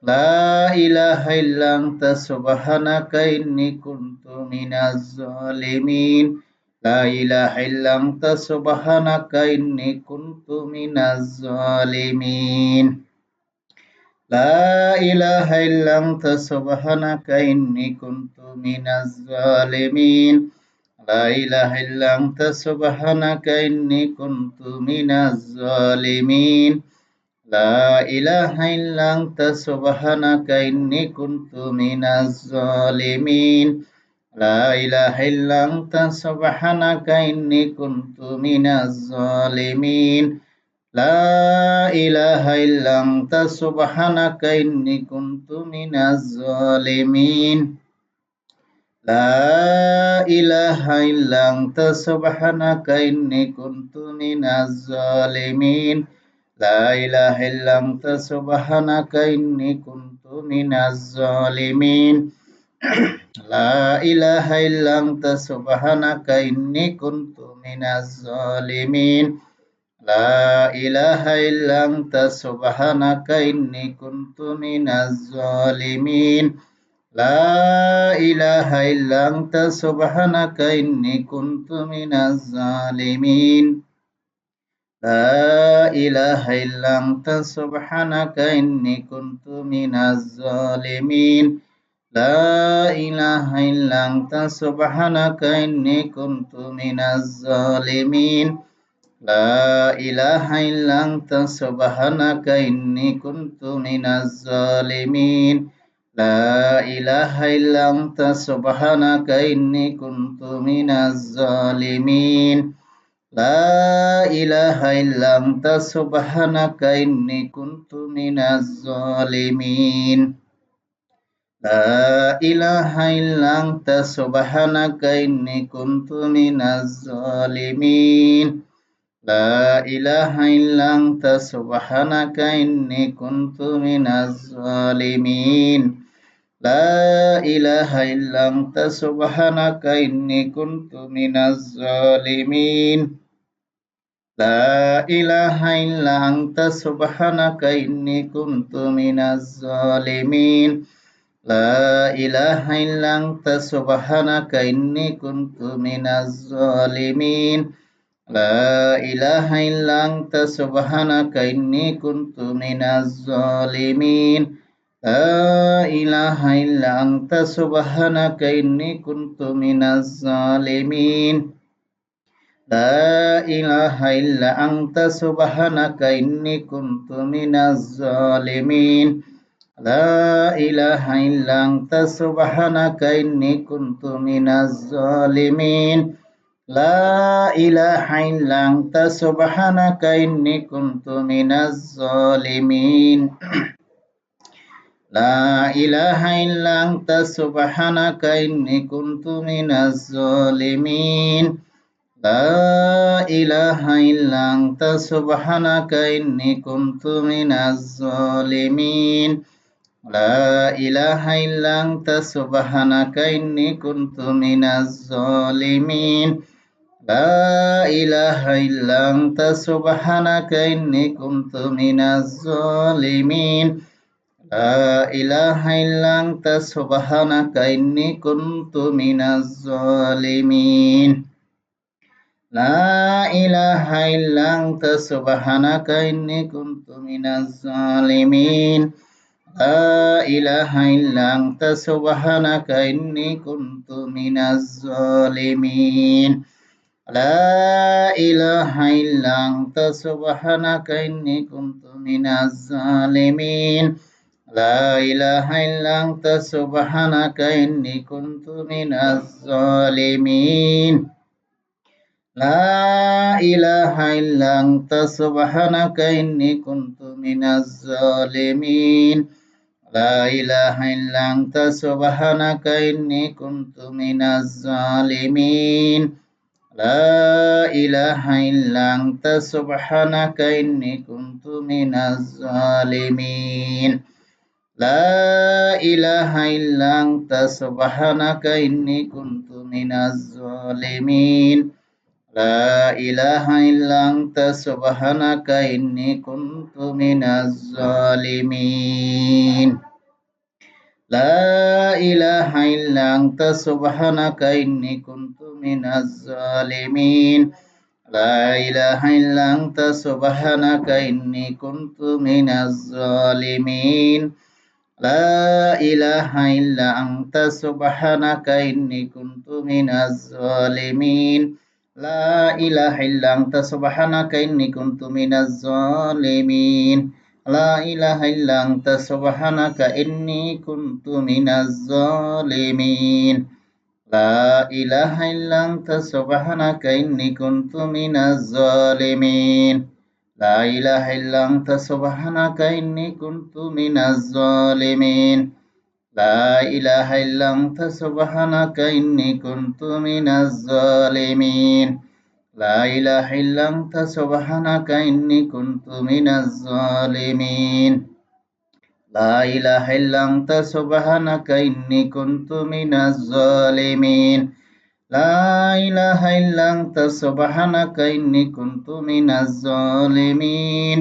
Speaker 1: لا إله إلا أنت سبحانك إني كنت من الظالمين لا إله إلا أنت سبحانك إني كنت من الظالمين لا إله إلا أنت سبحانك إني كنت من الظالمين لا إله إلا أنت سبحانك إني كنت من الظالمين لا إله إلا أنت سبحانك إني كنت من الظالمين لا إله إلا أنت سبحانك إني كنت من الظالمين لا إله إلا أنت سبحانك إني كنت من الظالمين لا إله إلا أنت سبحانك إني كنت من الظالمين لا إله إلا أنت سبحانك إني كنت من الظالمين لا إله إلا أنت سبحانك إني كنت من الظالمين لا إله إلا أنت سبحانك إني كنت من الظالمين لا إله إلا أنت سبحانك إني كنت من الظالمين لا إله إلا أنت سبحانك إني كنت من الظالمين لا إله إلا أنت سبحانك إني كنت من الظالمين لا إله إلا أنت سبحانك إني كنت من الظالمين لا إله إلا أنت سبحانك إني كنت من الظالمين لا إله إلا أنت سبحانك إني كنت من الظالمين لا إله إلا أنت سبحانك إني كنت من الظالمين لا إله إلا أنت سبحانك إني كنت من الظالمين لا إله إلا أنت سبحانك إني كنت من الظالمين لا إله إلا أنت سبحانك إني كنت من الظالمين لا إله إلا أنت سبحانك إني كنت من الظالمين لا إله إلا أنت سبحانك إني كنت من الظالمين لا إله إلا أنت سبحانك إني كنت من الظالمين لا إله إلا أنت سبحانك إني كنت من الظالمين لا إله إلا أنت سبحانك إني كنت من الظالمين لا إله إلا أنت سبحانك إني كنت من الظالمين لا إله إلا أنت سبحانك إني كنت من الظالمين لا إله إلا أنت سبحانك إني كنت من الظالمين لا إله إلا أنت سبحانك إني كنت من الظالمين لا إله إلا أنت سبحانك إني كنت من الظالمين لا إله إلا أنت سبحانك إني كنت من الظالمين لا إله إلا أنت سبحانك إني كنت من الظالمين لا إله إلا أنت سبحانك إني كنت من الظالمين لا إله إلا أنت سبحانك إني كنت من الظالمين لا إله إلا أنت سبحانك إني كنت من الظالمين لا إله إلا أنت سبحانك إني كنت من الظالمين لا إله إلا أنت سبحانك إني كنت من الظالمين لا إله إلا أنت سبحانك إني كنت من الظالمين لا إله إلا أنت سبحانك إني كنت من الظالمين لا إله إلا أنت سبحانك إني كنت من الظالمين لا إله إلا أنت سبحانك إني كنت من الظالمين لا إله إلا أنت سبحانك إني كنت من الظالمين لا إله إلا أنت سبحانك إني كنت من الظالمين لا إله إلا أنت سبحانك إني كنت من الظالمين لا إله إلا أنت سبحانك إني كنت من الظالمين لا إله إلا أنت سبحانك إني كنت من الظالمين لا إله إلا أنت سبحانك إني كنت من الظالمين لا إله إلا أنت سبحانك إني كنت من الظالمين لا إله إلا أنت سبحانك إني كنت من الظالمين لا إله إلا أنت سبحانك إني كنت من الظالمين لا إله إلا أنت سبحانك إني كنت من الظالمين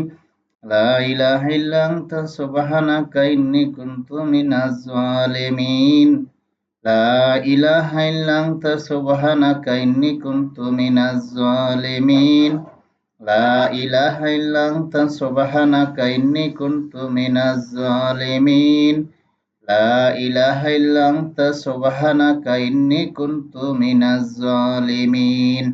Speaker 1: لا إله إلا أنت سبحانك إني كنت من الظالمين لا إله إلا أنت سبحانك إني كنت من الظالمين لا إله إلا أنت سبحانك إني كنت من الظالمين لا إله إلا أنت سبحانك إني كنت من الظالمين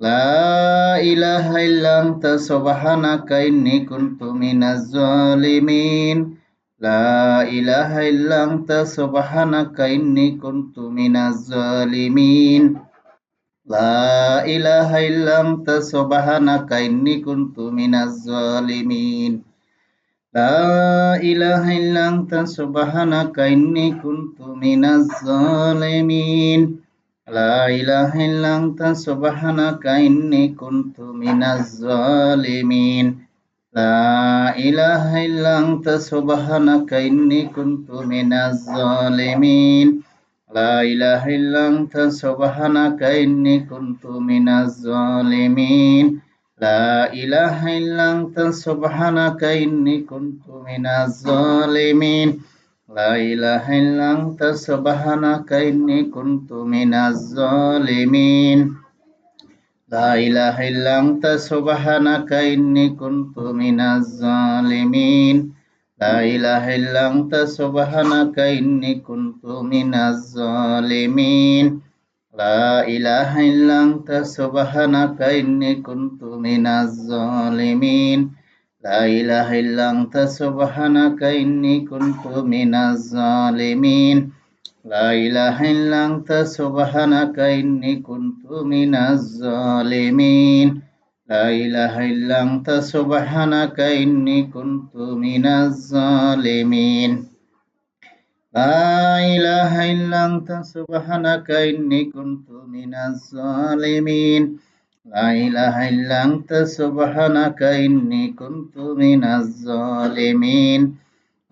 Speaker 1: لا إله إلا أنت سبحانك إني كنت من الظالمين لا إله إلا أنت سبحانك إني كنت من الظالمين لا إله إلا أنت سبحانك إني كنت من الظالمين لا إله إلا أنت سبحانك إني كنت من الظالمين لا إله إلا أنت سبحانك إني كنت من الظالمين لا إله إلا أنت سبحانك إني كنت من الظالمين لا إله إلا أنت سبحانك إني كنت من الظالمين لا إله إلا أنت سبحانك إني كنت من الظالمين لا إله إلا أنت سبحانك إني كنت من الظالمين لا إله إلا أنت سبحانك إني كنت من الظالمين لا إله إلا أنت سبحانك إني كنت من الظالمين لا إله إلا أنت سبحانك إني كنت من الظالمين لا إله إلا أنت سبحانك إني كنت من الظالمين لا إله إلا أنت سبحانك إني كنت من الظالمين لا إله إلا أنت سبحانك إني كنت من الظالمين لا إله إلا أنت سبحانك إني كنت من الظالمين لا إله إلا أنت سبحانك إني كنت من الظالمين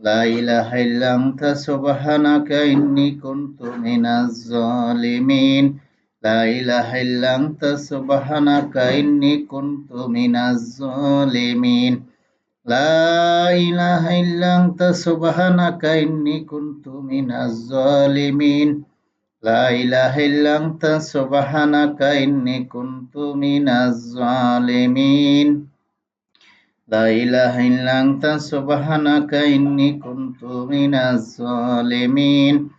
Speaker 1: لا إله إلا أنت سبحانك إني كنت من الظالمين لا إله إلا أنت سبحانك إني كنت من الظالمين لا إله إلا أنت سبحانك إني كنت من الظالمين لا إله إلا أنت سبحانك إني كنت من الظالمين لا إله إلا أنت سبحانك إني كنت من الظالمين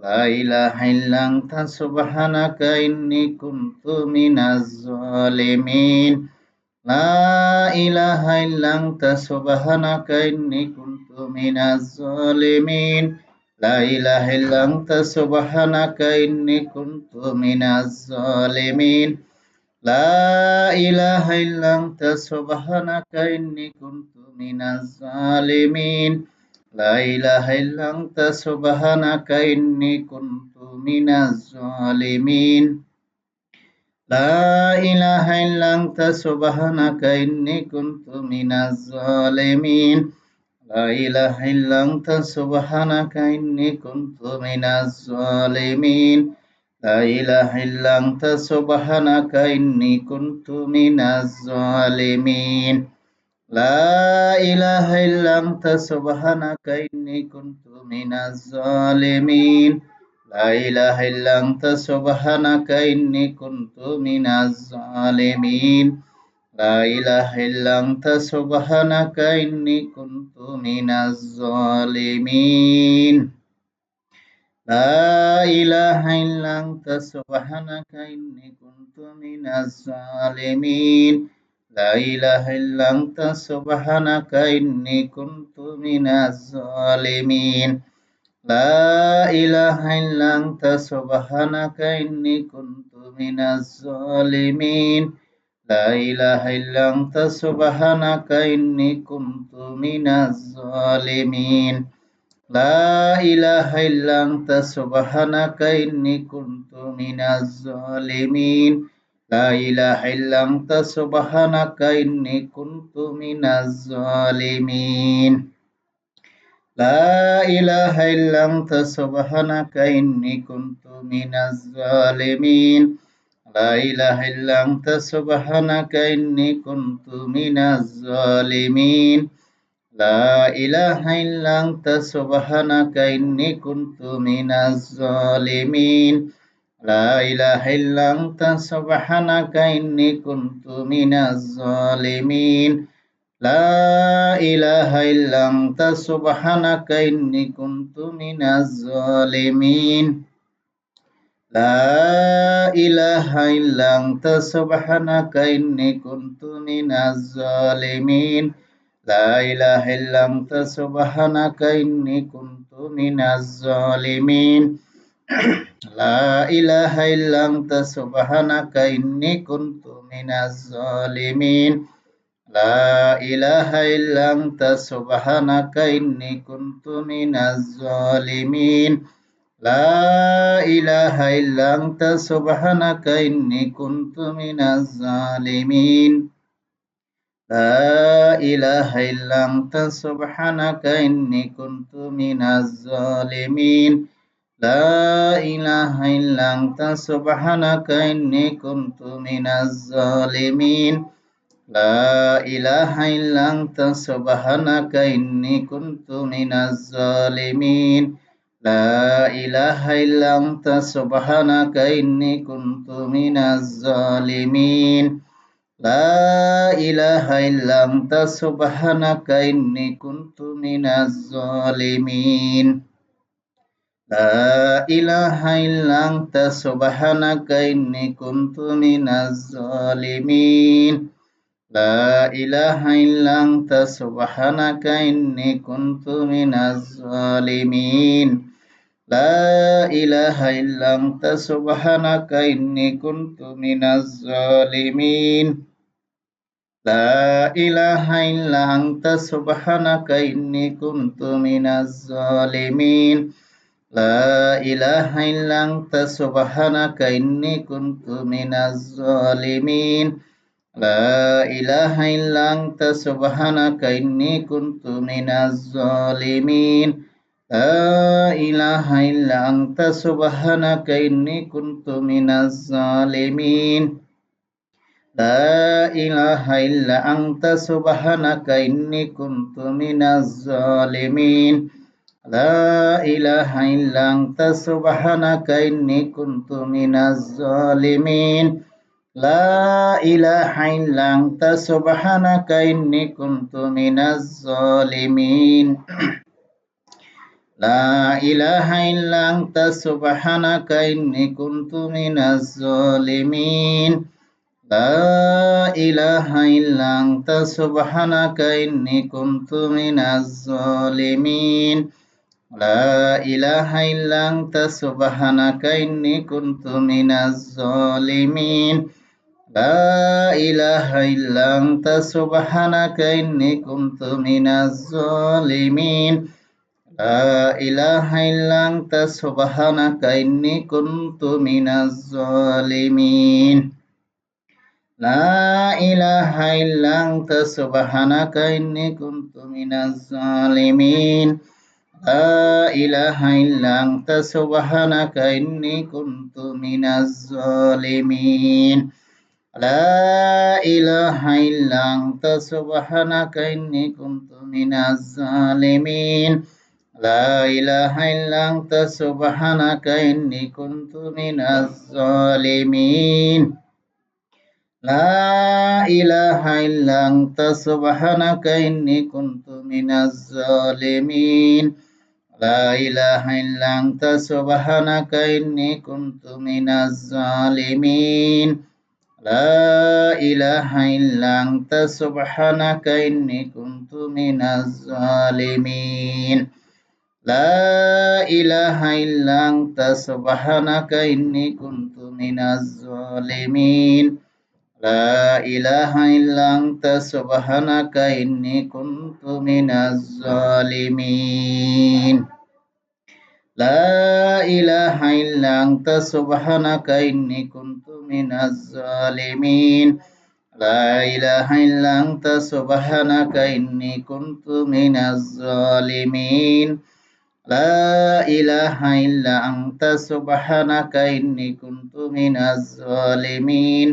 Speaker 1: لا إله إلا أنت سبحانك إني كنت من الظالمين لا إله إلا أنت سبحانك إني كنت من الظالمين لا إله إلا أنت سبحانك إني كنت من الظالمين لا إله إلا أنت سبحانك إني كنت من الظالمين لا إله إلا أنت سبحانك إني كنت من الظالمين لا إله إلا أنت سبحانك إني كنت من الظالمين لا إله إلا أنت سبحانك إني كنت من الظالمين لا إله إلا أنت سبحانك إني كنت من الظالمين لا إله إلا أنت سبحانك إني كنت من الظالمين لا إله إلا أنت سبحانك إني كنت من الظالمين لا إله إلا أنت سبحانك إني كنت من الظالمين لا إله إلا أنت سبحانك إني كنت من الظالمين لا إله إلا أنت سبحانك إني كنت من الظالمين لا إله إلا أنت سبحانك إني كنت من الظالمين لا إله إلا أنت سبحانك إني كنت من الظالمين لا إله إلا أنت سبحانك إني كنت من الظالمين لا إله إلا أنت سبحانك إني كنت من الظالمين لا إله إلا أنت سبحانك إني كنت من الظالمين لا إله إلا أنت سبحانك إني كنت من الظالمين لا إله إلا أنت سبحانك إني كنت من الظالمين لا إله إلا أنت سبحانك إني كنت من الظالمين لا إله إلا أنت سبحانك إني كنت من الظالمين لا إله إلا أنت سبحانك إني كنت من الظالمين لا إله إلا أنت سبحانك إني كنت من الظالمين لا إله إلا أنت سبحانك إني كنت من الظالمين لا إله إلا أنت سبحانك إني كنت من الظالمين لا إله إلا أنت سبحانك إني كنت من الظالمين لا إله إلا أنت سبحانك إني كنت من الظالمين لا إله إلا أنت سبحانك إني كنت من الظالمين لا إله إلا أنت سبحانك إني كنت من الظالمين لا إله إلا أنت سبحانك إني كنت من الظالمين لا إله إلا أنت سبحانك إني كنت من الظالمين لا إله إلا أنت سبحانك إني كنت من الظالمين لا إله إلا أنت سبحانك إني كنت من الظالمين لا إله إلا أنت سبحانك إني كنت من الظالمين لا إله إلا أنت سبحانك إني كنت من الظالمين لا إله إلا أنت سبحانك إني كنت من الظالمين لا إله إلا أنت سبحانك إني كنت من الظالمين لا إله إلا أنت سبحانك إني كنت من الظالمين لا إله إلا أنت سبحانك إني كنت من الظالمين لا إله إلا أنت سبحانك إني كنت من الظالمين لا إله إلا أنت سبحانك إني كنت من الظالمين لا إله إلا أنت سبحانك إني كنت من الظالمين لا إله إلا أنت سبحانك إني كنت من الظالمين لا إله إلا أنت سبحانك إني كنت من الظالمين لا إله إلا أنت سبحانك إني كنت من الظالمين لا إله إلا أنت سبحانك إني كنت من الظالمين لا إله إلا أنت سبحانك إني كنت من الظالمين لا إله إلا أنت سبحانك إني كنت من الظالمين لا إله إلا أنت سبحانك إني كنت من الظالمين لا إله إلا أنت سبحانك إني كنت من الظالمين لا إله إلا أنت سبحانك إني كنت من الظالمين لا إله إلا أنت سبحانك إني كنت من الظالمين لا إله إلا أنت سبحانك إني كنت من الظالمين لا إله إلا أنت سبحانك إني كنت من الظالمين لا إله إلا أنت سبحانك إني كنت من الظالمين لا إله إلا أنت سبحانك إني كنت من الظالمين لا إله إلا أنت سبحانك إني كنت من الظالمين لا إله إلا أنت سبحانك إني كنت من الظالمين